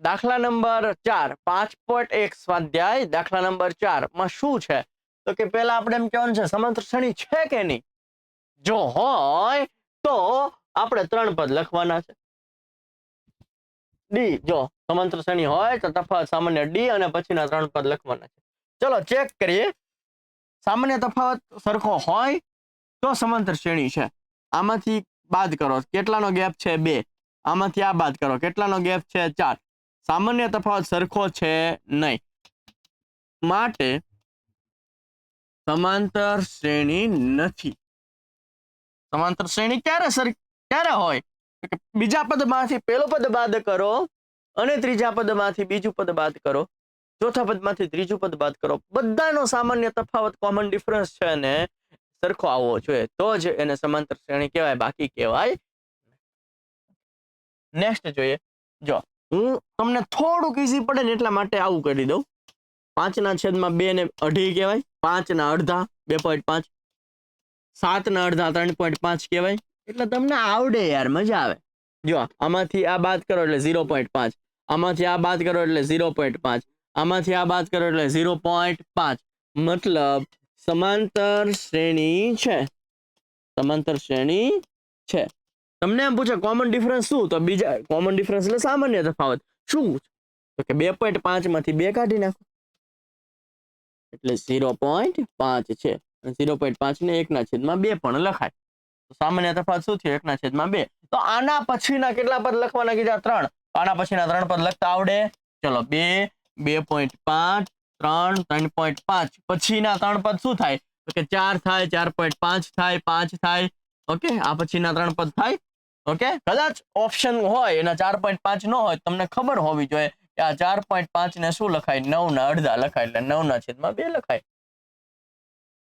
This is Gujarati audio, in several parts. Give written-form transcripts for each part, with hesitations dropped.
દાખલા નંબર 4 5.1 સ્વાધ્યાય દાખલા નંબર 4 માં શું છે તો કે પહેલા આપણે એમ કહેવાનું છે સમાંતર શ્રેણી છે કે નહીં જો હોય તો આપણે ત્રણ પદ લખવાના છે ડી જો સમાંતર શ્રેણી હોય તો તફાવત સામાન્ય ડી અને પછીના ત્રણ પદ લખવાના છે ચલો ચેક કરીએ સામાન્ય તફાવત સરખો હોય તો સમાંતર શ્રેણી છે આમાંથી બાદ કરો કેટલાનો ગેપ છે 2 આમાંથી આ બાદ કરો કેટલાનો ગેપ છે 4 સામાન્ય તફાવત સરખો છે નહીં માટે સમાંતર શ્રેણી નથી સમાંતર શ્રેણી ક્યારે હોય કે બીજા પદમાંથી પહેલું પદ બાદ કરો અને ત્રીજા પદમાંથી બીજું પદ બાદ કરો ચોથા પદમાંથી ત્રીજું પદ બાદ કરો બધાનો સામાન્ય તફાવત કોમન ડિફરન્સ છે ને સરખો આવવો જોઈએ તો જ એને સમાંતર શ્રેણી કહેવાય બાકી કહેવાય નેક્સ્ટ જોઈએ જો હું તમને થોડુંક ઈઝી પડે ને એટલા માટે આવું કરી દઉં 5/2 ને અઢી કહેવાય 5/2 2.5 7/2 3.5 કહેવાય એટલે તમને આવડે યાર મજા આવે જો આમાંથી આ બાદ કરો એટલે 0.5 આમાંથી આ બાદ કરો એટલે 0.5 આમાંથી આ બાદ કરો એટલે 0.5 મતલબ સમાંતર શ્રેણી છે તમને એમ પૂછે કોમન ડિફરન્સ શું તો બીજા કોમન ડિફરન્સ એટલે સામાન્ય તફાવત શું તો કે 2.5 માંથી 2 કાઢી નાખો એટલે 0.5 છે 0.5 ને 1/2 પણ લખાય તો સામાન્ય તફાવત શું થયો 1/2 તો આના પછીના કેટલા પદ લખવાના કીધા 3 આના પછીના 3 પદ લખતા આવડે ચલો 2 2.5 3 3.5 પછીના 3 પદ શું થાય તો કે 4 થાય 4.5 થાય 5 થાય ઓકે આ પછીના 3 પદ થાય ઓકે કદાચ ઓપ્શન હોય એના 4.5 ન હોય તમને ખબર હોવી જોઈએ કે આ 4.5 ને શું લખાય 9/2 લખાય એટલે 9/2 લખાય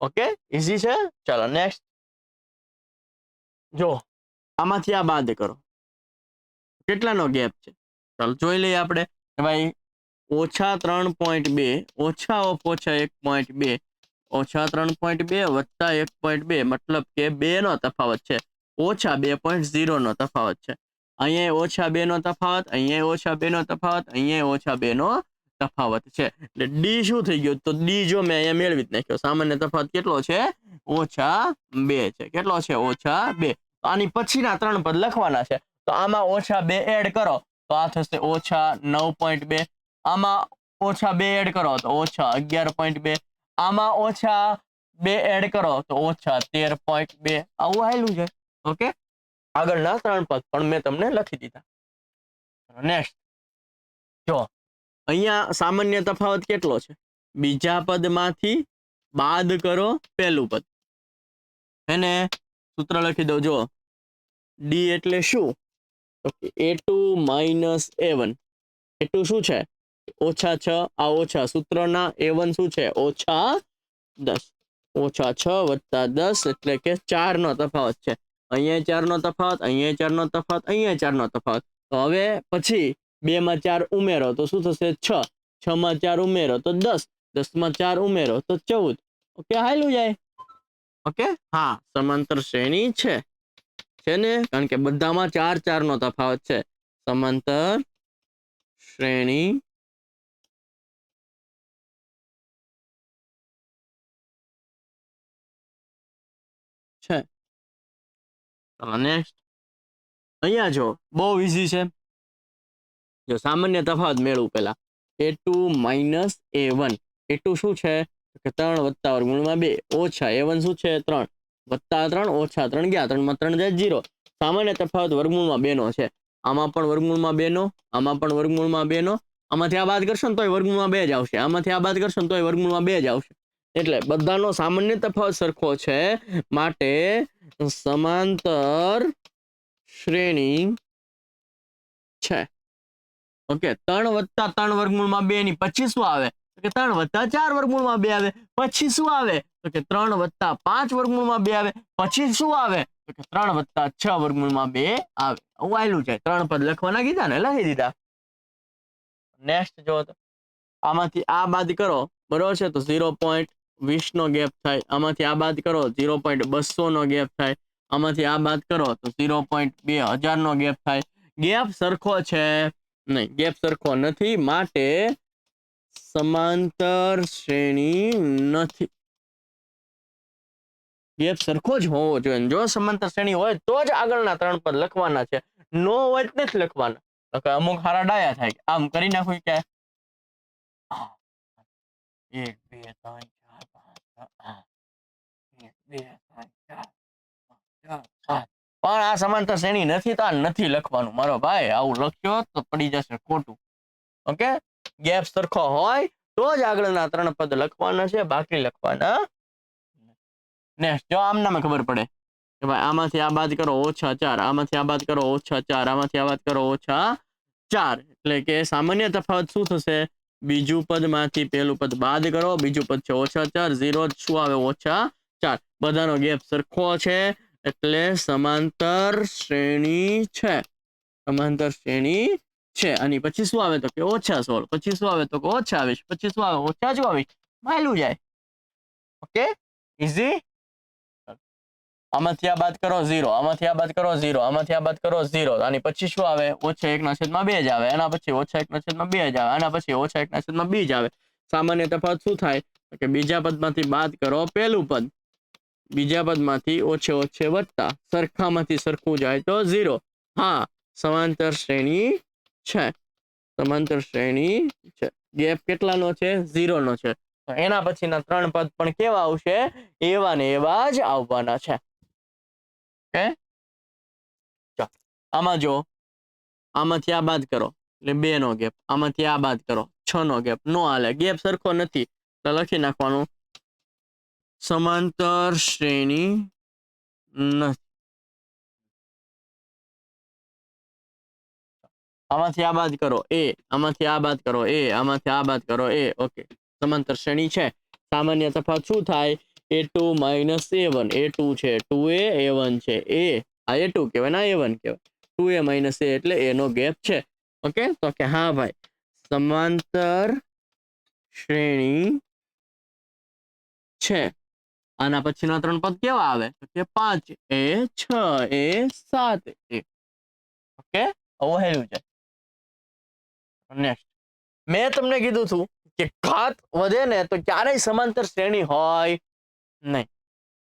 ઓકે ઈઝી છે ચલો નેક્સ્ટ જો આમાંથી આ બાદ કરો કેટલાનો ગેપ છે ચાલો જોઈ લઈએ આપણે ભાઈ -3.2 ઓછા ઓફ ઓછા 1.2 ઓછા 3.2 વત્તા 1.2 મતલબ કે 2 નો તફાવત છે ઓછા 2.0 નો તફાવત છે અહીંયા ઓછા 2 નો તફાવત અહીંયા ઓછા 2 નો તફાવત અહીંયા ઓછા 2 નો તફાવત છે એટલે ડી શું થઈ ગયો તો ડી જો મેં અહીંયા મેળવી જ નાખ્યો સામાન્ય તફાવત કેટલો છે -2 છે કેટલો છે -2 તો આની પછીના 3 પદ લખવાના છે તો આમાં -2 એડ કરો તો આ થશે -9.2 આમાં -2 એડ કરો તો -11.2 આમાં -2 એડ કરો તો -13.2 આવું આવેલું છે ઓકે આગળના 3 પદ પણ મેં તમને લખી દીધા નેક્સ્ટ જો અહીંયા સામાન્ય તફાવત કેટલો છે બીજા પદમાંથી બાદ કરો પહેલું પદ એને સૂત્ર લખી દો જો ડી એટલે શું તો કે a2 - a1 a2 શું છે -6 આ ઓછા સૂત્રના a1 શું છે -10 -6 વત્તા 10 એટલે કે 4 નો તફાવત છે અહીંયા 4 નો તફાવત અહીંયા 4 નો તફાવત અહીંયા 4 નો તફાવત તો હવે પછી 2 માં 4 ઉમેરો તો શું થશે 6 6 માં 4 ઉમેરો તો 10 10 માં 4 ઉમેરો તો 14 ઓકે હાલ્યું જાય ઓકે હા સમાંતર શ્રેણી છે ને કારણ કે બધામાં 4 નો તફાવત છે સમાંતર શ્રેણી છે નેક્સ્ટ અહીંયા જો બહુ ઈઝી છે જો સામાન્ય તફાવત મેળવું પહેલા a2 - a1 a2 શું છે કે 3 વત્તા વર્ગમૂળમાં 2 ઓછા a1 શું છે 3 વત્તા 3 ઓછા 3 ગયા 3 માં 3 જાય 0 સામાન્ય તફાવત વર્ગમૂળમાં 2 નો છે આમાં પણ વર્ગમૂળમાં 2 નો આમાં પણ વર્ગમૂળમાં 2 નો આમાંથી આ બાદ કરશો ને તોય વર્ગમૂળમાં 2 જ આવશે આમાંથી આ બાદ કરશો ને તોય વર્ગમૂળમાં 2 જ આવશે એટલે બધાનો સામાન્ય તફાવત સરખો છે માટે સમાંતર શ્રેણી છે ઓકે 3 વત્તા 3 વર્ગમૂળમાં 2 ની પછી શું આવે તો કે 3 વત્તા 4 વર્ગમૂળમાં 2 આવે પછી શું આવે તો કે 3 વત્તા 5 વર્ગમૂળમાં 2 આવે પછી શું આવે તો કે 3 વત્તા 6 વર્ગમૂળમાં 2 આવે આવું આયલું છે 3 પદ લખવાના કીધા ને લખી દીધા નેક્સ્ટ જો તો આમાંથી આ બાદ કરો બરોબર છે તો 0.20 નો ગેપ થાય આમાંથી આ બાદ કરો 0.200 નો ગેપ થાય આમાંથી આ બાદ કરો તો 0.2000 નો ગેપ થાય ગેપ સરખો છે નહીં, ગેપ સરખો નથી માટે સમાંતર શ્રેણી નથી. ગેપ સરખો જ હોવો જોઈએ. જો સમાંતર શ્રેણી હોય તો જ આગળના 3 પદ લખવાના છે, નો હોય તો નથી લખવાના. અમુક હારા ડાયા થાય આમ કરી નાખું કે 1 2 3 4 5 1 2 3 4 5. પણ આ સમાંતર શ્રેણી નથી તો આ નથી લખવાનું મારો ભાઈ. આવું લખ્યો તો પડી જશે ખોટું. ઓકે, ગેપ સરખો હોય તો જ આગળના 3 પદ લખવાના છે, બાકી લખવાના. નેક્સ્ટ જો આમ નામે ખબર પડે કે ભાઈ આમાંથી આ બાદ કરો -4, આમાંથી આ બાદ કરો -4, આમાંથી આ બાદ કરો -4, એટલે કે સામાન્ય તફાવત શું થશે? બીજું પદમાંથી પહેલું પદ બાદ કરો, બીજું પદ છે -4, 0 શું આવે? -4. બધાનો ગેપ સરખો છે એટલે સમાંતર શ્રેણી છે. સમાંતર શ્રેણી છે. અને પછી શું આવે તો કે -16, પછી શું આવે તો કે -20, પછી શું આવે -24. માયલું જાય. Okay, easy. આમાંથી આ બાદ કરો 0, આમાંથી આ બાદ કરો 0, આમાંથી આ બાદ કરો 0. આની પછી શું આવે? -1/2 જ આવે. એના પછી -1/2 જ આવે. આના પછી -1/2 જ આવે. સામાન્ય તફાવત શું થાય કે બીજા પદમાંથી બાદ કરો પહેલું પદ, બીજા પદમાંથી ઓછે વત્તા, સરખામાંથી સરખું જાય તો 0. હા, સમાંતર શ્રેણી છે. સમાંતર શ્રેણી છે. ગેપ કેટલાનો છે? 0 નો છે. તો એના પછીના 3 પદ પણ કેવા આવશે? એવા ને એવા જ આવવાના છે. ઓકે, ચાલો આમાં જો આમાંથી આ બાદ કરો એટલે 2 નો ગેપ, આમાંથી આ બાદ કરો 6 નો ગેપ. નો હાલે, ગેપ સરખો નથી તો લખી નાખવાનું સમાંતર શ્રેણી નથી. આમાંથી આ બાદ કરો a, આમાંથી આ બાદ કરો a, આમાંથી આ બાદ કરો a. ઓકે, સમાંતર શ્રેણી છે. સામાન્ય તફાવત શું થાય? a2 - a1. a2 છે 2a, a1 છે a. આ a2 કહેવાય ને a1 કહેવાય. 2a - a એટલે a નો ગેપ છે. ઓકે, તો કે હા ભાઈ સમાંતર શ્રેણી છે. આના પછીના 3 પદ કેવા આવે તો કે 5a, 6a, 7a. ઓકે, આવું હેલું છે. નેક્સ્ટ મેં તમને કીધું હતું કે ઘાત વધે ને તો ક્યારેય સમાંતર શ્રેણી હોય નહીં.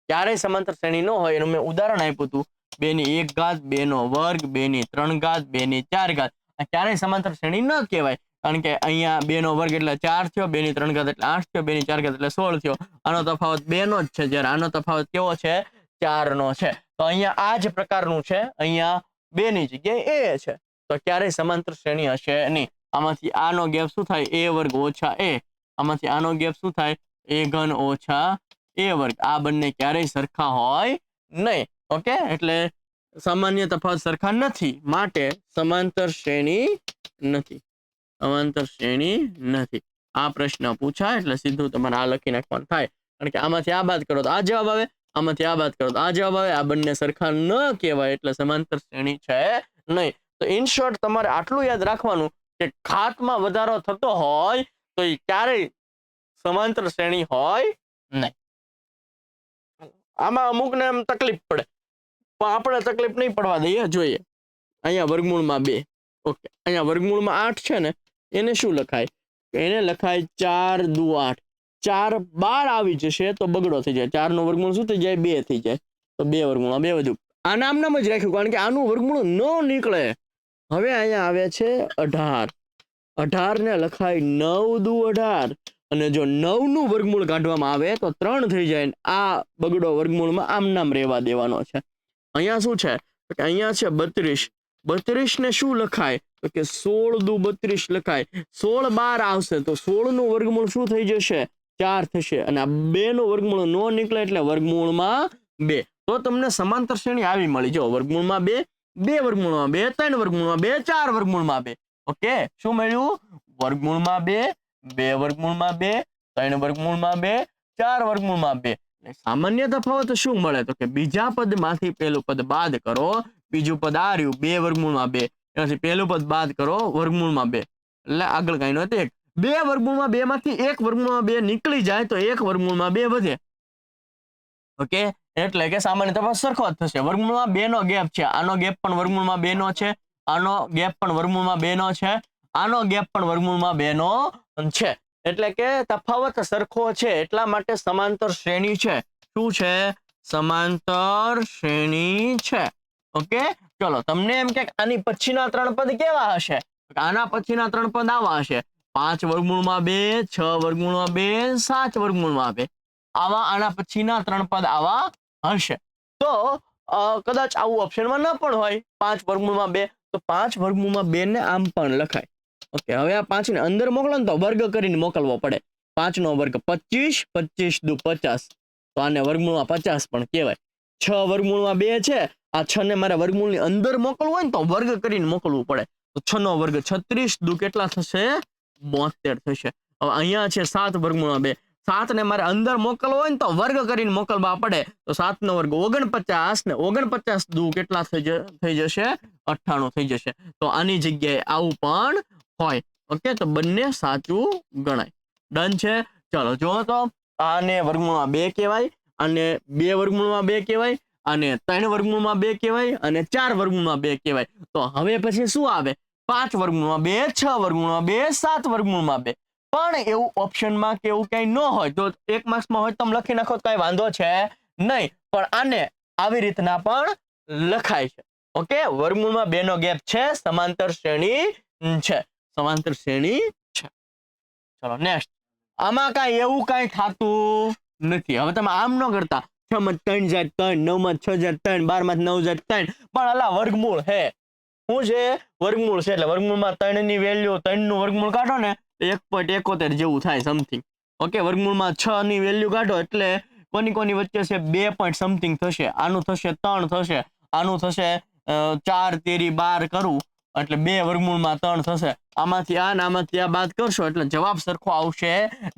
ક્યારેય સમાંતર શ્રેણી ન હોય એનું મેં ઉદાહરણ આપ્યું હતું. 2 ની 1 ઘાત, 2 નો વર્ગ, 2 ની 3 ઘાત, 2 ની 4 ઘાત. આ ક્યારેય સમાંતર શ્રેણી ન કહેવાય, કારણ કે અહીંયા 2 નો વર્ગ એટલે 4 થયો, 2 ની 3 ઘાત એટલે 8 થયો, 2 ની 4 ઘાત એટલે 16 થયો. આનો તફાવત 2 નો જ છે, જ્યારે આનો તફાવત કેવો છે? 4 નો છે. તો અહીંયા આ જ પ્રકારનું છે. અહીંયા 2 ની જગ્યાએ a છે, તો ક્યારેય સમાંતર શ્રેણી હશે નહીં. આમાંથી આનો ગેપ શું થાય? a વર્ગ ઓછા a. આમાંથી આનો ગેપ શું થાય? a ઘન ઓછા a વર્ગ. આ બંને ક્યારેય સરખા હોય નહીં. ઓકે, એટલે સામાન્ય તફાવત સરખા નથી માટે સમાંતર શ્રેણી નથી. સમાંતર શ્રેણી નથી. આ પ્રશ્ન પૂછાય એટલે સીધું તમારે આ લખી નાખવાનું થાય, કારણ કે આમાંથી આ બાદ કરો તો આ જવાબ આવે, આમાંથી આ બાદ કરો તો આ જવાબ આવે. આ બંને સરખા ન કહેવાય એટલે સમાંતર શ્રેણી છે નહીં. તો ઇન શોર્ટ તમારે આટલું યાદ રાખવાનું કે ઘાતમાં વધારો થતો હોય તો એ ક્યારેય સમાંતર શ્રેણી હોય નહીં. આમાં અમુકને એમ તકલીફ પડે, પણ આપણે તકલીફ નહીં પડવા દઈએ. જોઈએ અહીંયા વર્ગમૂળમાં 2. ઓકે, અહીંયા વર્ગમૂળમાં 8 છે ને, એને શું લખાય? એને લખાય 4 દુ 8. 4 12 આવી જશે તો બગડો થઈ જાય. 4 નો વર્ગમૂળ શું થઈ જાય? 2 થઈ જાય. તો 2 વર્ગમૂળમાં 2 વધુ. આ નામ જ રાખ્યું કારણ કે આનું વર્ગમૂળ ન નીકળે. હવે અહીંયા આવે છે 18. 18 ને લખાય 9 દુ 18. અને જો 9 નું વર્ગમૂળ કાઢવામાં આવે તો 3 થઈ જાય. આ બગડો વર્ગમૂળમાં આમ નામ રહેવા દેવાનો છે. અહીંયા શું છે કે અહીંયા છે 32. 32 ને શું લખાય તો કે 16 દુ 32 લખાય. 16 12 આવશે તો 16 નું વર્ગમૂળ શું થઈ જશે? 4 થશે. અને આ 2 નું વર્ગમૂળ નો નીકળે એટલે વર્ગમૂળમાં 2. તો તમને સમાંતર શ્રેણી આવી મળી. જો વર્ગમૂળમાં 2, 2 વર્ગમૂળમાં 2, 3 વર્ગમૂળમાં 2, 4 વર્ગમૂળમાં 2. ઓકે, શું મળ્યું? વર્ગમૂળમાં 2, 2 વર્ગમૂળમાં 2, 3 વર્ગમૂળમાં 2, 4 વર્ગમૂળમાં 2. સામાન્ય તફાવત શું મળે તો કે બીજા પદમાંથી પહેલું પદ બાદ કરો, બીજું પદ આ રહ્યું 2 વર્ગમૂળમાં 2, એનાથી પહેલું પદ બાદ કરો વર્ગમૂળમાં 2, એટલે આગળ કઈ નહોતું 1. 2 વર્ગમૂળમાં 2 માંથી 1 વર્ગમૂળમાં 2 નીકળી જાય તો 1 વર્ગમૂળમાં 2 વધે. ઓકે, એટલે કે સામાન્ય તફાવત સરખો જ થશે. વર્ગમૂળમાં 2 નો ગેપ છે, આનો ગેપ પણ વર્ગમૂળમાં 2 નો છે, આનો ગેપ પણ વર્ગમૂળમાં 2 નો છે, આનો ગેપ પણ વર્ગમૂળમાં 2 નો છે, એટલે કે તફાવત સરખો છે, એટલા માટે સમાંતર શ્રેણી છે. શું છે? સમાંતર શ્રેણી છે. ઓકે, ચલો તમને એમ કે આની પછીના 3 પદ કેવા હશે? આના પછીના 3 પદ આવા હશે: 5 વર્ગમૂળમાં 2, 6 વર્ગમૂળમાં 2, 7 વર્ગમૂળમાં 2. આવા આના પછીના 3 પદ આવા હશે. તો કદાચ આવું ઓપ્શનમાં ન પણ હોય 5 વર્ગમૂળમાં 2, તો 5 વર્ગમૂળમાં 2 ને આમ પણ લખાય. ઓકે, હવે આ 5 ને અંદર મોકલો ને તો વર્ગ કરીને મોકલવો પડે. 5 નો વર્ગ 25, 25 દુ 50, તો આને વર્ગમૂળમાં 50 પણ કહેવાય. 6 વર્ગમૂળમાં 2 છે, આ 6 ને મારે વર્ગમૂળની અંદર મોકલવું હોય ને તો વર્ગ કરીને મોકલવું પડે. તો 6 નો વર્ગ 36 દુ કેટલા થશે? 72 થશે. હવે અહીંયા છે 7 વર્ગમૂળમાં 2, 7 ને મારે અંદર મોકલવો હોય ને તો વર્ગ કરીને મોકલવા પડે. તો 7 નો વર્ગ 49 ને 49 દુ કેટલા થઈ જશે? 98 થઈ જશે. તો આની જગ્યાએ આવું પણ હોય. ઓકે, તો બંને સાચું ગણાય. ડન છે. ચલો જો તો આને વર્ગમૂળમાં 2 કહેવાય, અને 2 વર્ગમૂળમાં 2 કહેવાય, અને 3 વર્ગમૂળમાં 2 કહેવાય, અને 4 વર્ગમૂળમાં 2 કહેવાય. તો હવે પછી શું આવે? 5 વર્ગમૂળમાં 2, 6 વર્ગમૂળમાં 2, 7 વર્ગમૂળમાં 2. પણ એવું ઓપ્શનમાં કે એવું કંઈ ન હોય, તો 1 માર્ક્સમાં હોય તમે લખી નાખો, કઈ વાંધો છે નહીં. પણ આને આવી રીતના પણ લખાય છે. ઓકે, વર્ગમૂળમાં 2 નો ગેપ છે, સમાંતર શ્રેણી છે, સમાંતર શ્રેણી છે. ચલો નેક્સ્ટ. આમાં કાંઈ એવું કાંઈ થતું નથી. હવે તમે આમ ન કરતા 6 માં 3 જાય 3, 9 માં 6 જાય 3, 12 માં 9 જાય 3, પણ અલા વર્ગમૂળ હે. શું છે? વર્ગમૂળ છે, એટલે વર્ગમૂળમાં 3 ની વેલ્યુ 3 નું વર્ગમૂળ કાઢો ને 1.71 જેવું થાય સમથિંગ. ઓકે, વર્ગમૂળમાં 6 ની વેલ્યુ કાઢો એટલે કોની વચ્ચે છે? 2 પોઈન્ટ સમથિંગ થશે. આનું થશે 3 થશે, આનું થશે 4 તેરી 12 કરું એટલે 2 વર્ગમૂળમાં 3 થશે. આમાંથી આ બાદ કરશો એટલે જવાબ સરખો આવશે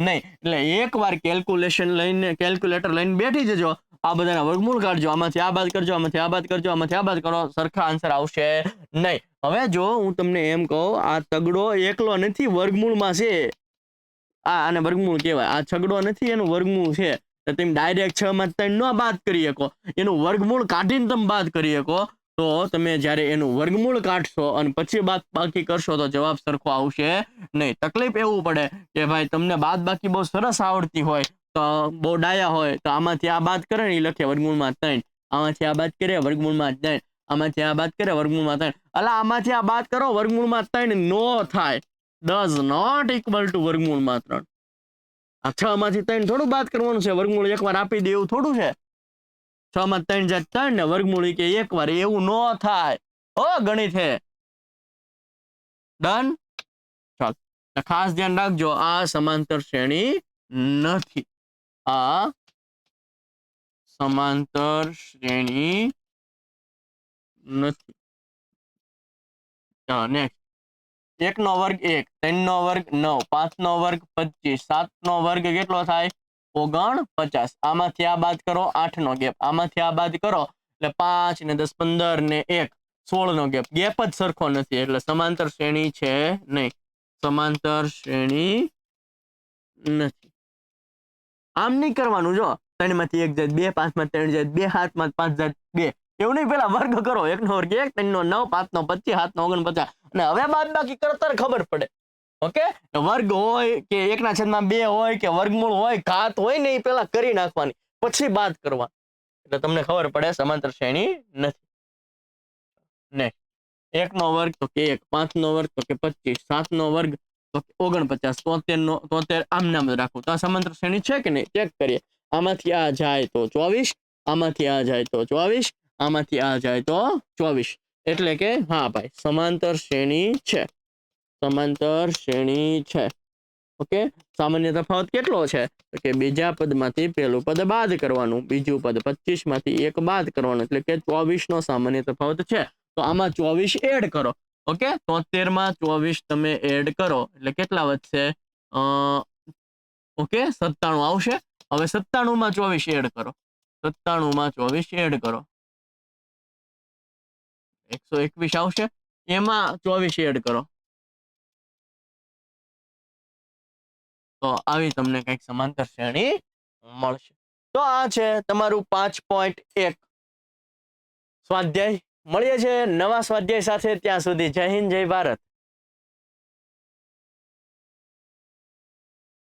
નહીં. એટલે એકવાર કેલ્ક્યુલેટર લઈને બેઠી જજો, આ બધાના વર્ગમૂળ કાઢજો, આમાંથી આ બાદ કરજો, આમાંથી આ બાદ કરજો, આમાંથી આ બાદ કરો, સરખા આન્સર આવશે નહીં. હવે જો હું તમને એમ કહું, આ તગડો એકલો નથી, વર્ગમૂળમાં છે. આને વર્ગમૂળ કહેવાય. આ છગડો નથી, એનું વર્ગમૂળ છે. તો તમે ડાયરેક્ટ 6 માં 3 ન બાદ કરી શકો, એનું વર્ગમૂળ કાઢીને તમે બાદ કરી શકો. તો તમે જ્યારે એનું વર્ગમૂળ કાઢશો અને પછી બાકી કરશો તો જવાબ સરખો આવશે નહીં. તકલીફ એવું પડે કે ભાઈ તમને બાદ બાકી બહુ સરસ આવડતી હોય, તો બહુ ડાયા હોય, તો આમાંથી આ બાદ કરે ને એ લખે વર્ગમૂળમાં 3, આમાંથી આ બાદ કરે વર્ગમૂળમાં 3, આમાંથી આ બાદ કરે વર્ગમૂળમાં 3. અલા આમાંથી આ બાદ કરો વર્ગમૂળમાં 3 નો થાય, does not equal to વર્ગમૂળમાં 3. આ 6 માંથી 3 થોડું બાદ કરવાનું છે, વર્ગમૂળ એકવાર આપી દે એવું થોડું છે. 6 માં 3 જાય 3 ને વર્ગમૂળ કે એકવાર, એવું નો થાય. ગણિત છે. ડન. ચાલ, ખાસ ધ્યાન રાખજો, આ સમાંતર શ્રેણી નથી. આ સમાંતર શ્રેણી નથી. ચાલો નેક્સ્ટ. 1 નો વર્ગ 1, 3 નો વર્ગ 9, 5 નો વર્ગ 25, 7 નો વર્ગ કેટલો થાય? 49. આમાંથી આ બાદ કરો, 8 નો ગેપ, આમાંથી આ બાદ કરો એટલે 5 ને 10 15 ને 1 16 નો ગેપ જ સરખો નથી, એટલે સમાંતર શ્રેણી છે નહીં. સમાંતર શ્રેણી નથી. આમ નહીં કરવાનું. જો 3 માંથી 1 જાય 2, 5 માં 3 જાય 2, 7 માં 5 જાય 2, એવું નહીં. પેલા વર્ગ કરો. 1 નો વર્ગ 1, 3 નો 9, 5 નો 25, 7 નો 49, અને હવે બાદ બાકી કરતા ખબર પડે. ઓકે, વર્ગ હોય કે 1/2 હોય કે વર્ગમૂળ હોય, ઘાત હોય ને, એ પેલા કરી નાખવાની, પછી બાદ કરવા, એટલે તમને ખબર પડે સમાંતર શ્રેણી નથી. ને 1 નો વર્ગ તો કે 1, 5 નો વર્ગ તો કે 25, 7 નો વર્ગ તો 49, 73 આમ નામ રાખવું. તો આ સમાંતર શ્રેણી છે કે નહીં ચેક કરીએ. આમાંથી આ જાય તો 24, આમાંથી આ જાય તો 24, આમાંથી આ જાય તો 24, એટલે કે હા ભાઈ સમાંતર શ્રેણી છે. સમાંતર શ્રેણી છે. ઓકે, સામાન્ય તફાવત કેટલો છે? તો કે બીજા પદમાંથી પહેલું પદ બાદ કરવાનું, બીજું પદ 25 માંથી 1 બાદ કરવાનું, એટલે કે 24 નો સામાન્ય તફાવત છે. તો આમાં 24 એડ કરો. ઓકે, 73 માં 24 તમે એડ કરો એટલે કેટલા વધશે? ઓકે, 97 આવશે. હવે 97 માં 24 એડ કરો, 97 માં 24 એડ કરો, 121 આવશે. એમાં 24 એડ કરો, તો આવી તમને કંઈક સમાંતર શ્રેણી મળશે. તો આ છે તમારું 5.1 સ્વાધ્યાય મળીએ છીએ નવા સ્વાધ્યાય સાથે. ત્યાં સુધી જય હિન્દ, જય ભારત.